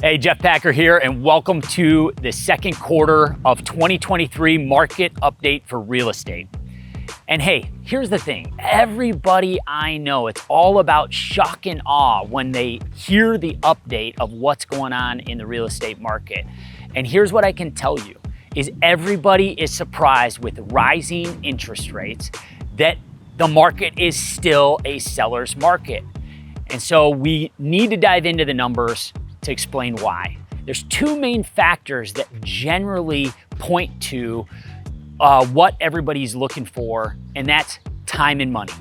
Hey, Jeff Packer here, and welcome to the second quarter of 2023 market update for real estate. And hey, here's the thing. Everybody I know, it's all about shock and awe when they hear the update of what's going on in the real estate market. And here's what I can tell you, is everybody is surprised with rising interest rates that the market is still a seller's market. And so we need to dive into the numbers to explain why. There's two main factors that generally point to what everybody's looking for, and that's time and money.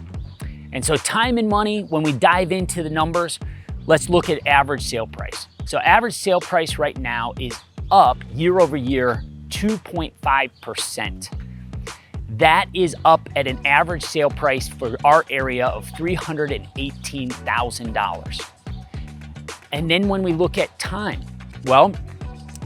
And so time and money, when we dive into the numbers, let's look at average sale price. So average sale price right now is up year over year 2.5%. That is up at an average sale price for our area of $318,000. And then when we look at time, well,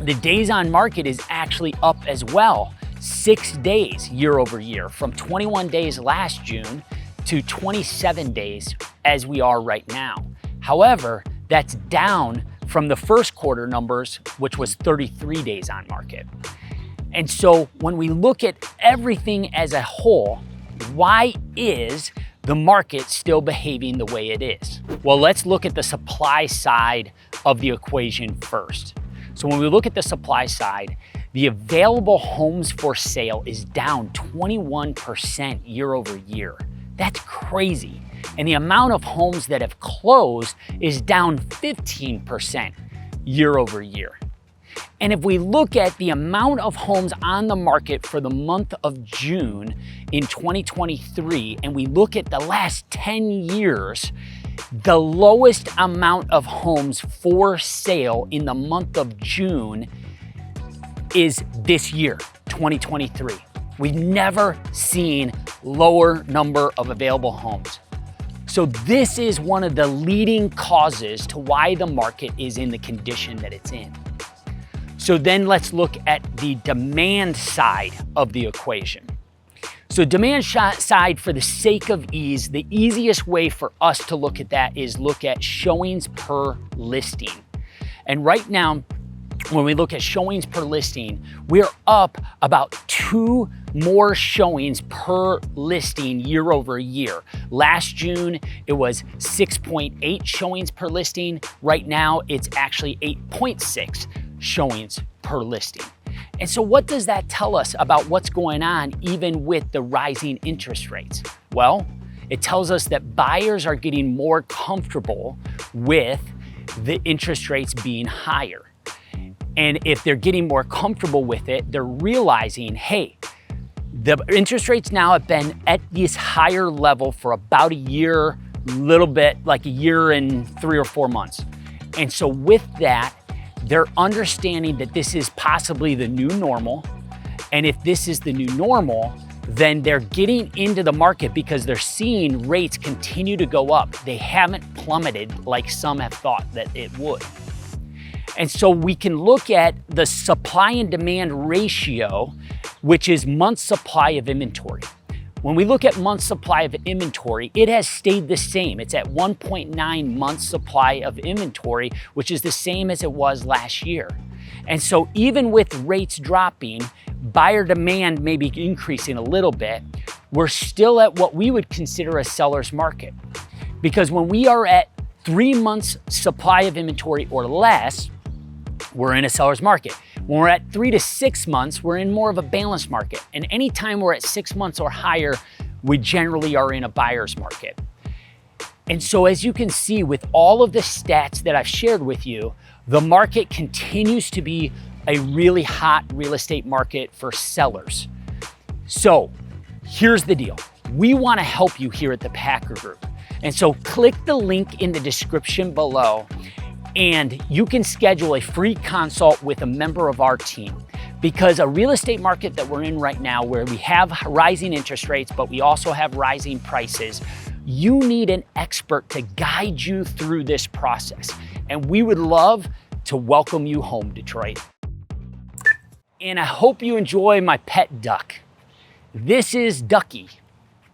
the days on market is actually up as well, 6 days year over year, from 21 days last June to 27 days as we are right now. However, that's down from the first quarter numbers, which was 33 days on market. And so when we look at everything as a whole, why is the market still behaving the way it is? Well, let's look at the supply side of the equation first. So when we look at the supply side, the available homes for sale is down 21% year over year. That's crazy. And the amount of homes that have closed is down 15% year over year. And if we look at the amount of homes on the market for the month of June in 2023, and we look at the last 10 years, the lowest amount of homes for sale in the month of June is this year, 2023. We've never seen lower number of available homes. So this is one of the leading causes to why the market is in the condition that it's in. So then let's look at the demand side of the equation. So demand side, for the sake of ease, the easiest way for us to look at that is look at showings per listing. And right now, when we look at showings per listing, we're up about 2 more showings per listing year over year. Last June, it was 6.8 showings per listing. Right now, it's actually 8.6 showings per listing. And so what does that tell us about what's going on even with the rising interest rates? Well, it tells us that buyers are getting more comfortable with the interest rates being higher. And if they're getting more comfortable with it, they're realizing, hey, the interest rates now have been at this higher level for about a year, little bit like a year and 3 or 4 months. And so with that, they're understanding that this is possibly the new normal. And if this is the new normal, then they're getting into the market because they're seeing rates continue to go up. They haven't plummeted like some have thought that it would. And so we can look at the supply and demand ratio, which is months supply of inventory. When we look at months supply of inventory, it has stayed the same. It's at 1.9 months supply of inventory, which is the same as it was last year. And so even with rates dropping, buyer demand may be increasing a little bit, we're still at what we would consider a seller's market. Because when we are at 3 months supply of inventory or less, we're in a seller's market. When we're at 3 to 6 months, we're in more of a balanced market. And anytime we're at 6 months or higher, we generally are in a buyer's market. And so as you can see with all of the stats that I've shared with you, the market continues to be a really hot real estate market for sellers. So here's the deal. We want to help you here at the Packer Group. And so click the link in the description below, and you can schedule a free consult with a member of our team. Because a real estate market that we're in right now, where we have rising interest rates, but we also have rising prices, you need an expert to guide you through this process. And we would love to welcome you home, Detroit. And I hope you enjoy my pet duck. This is Ducky,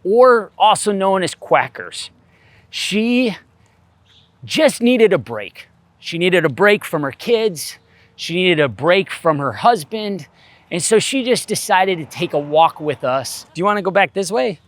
or also known as Quackers. She just needed a break. She needed a break from her kids. She needed a break from her husband. And so she just decided to take a walk with us. Do you want to go back this way?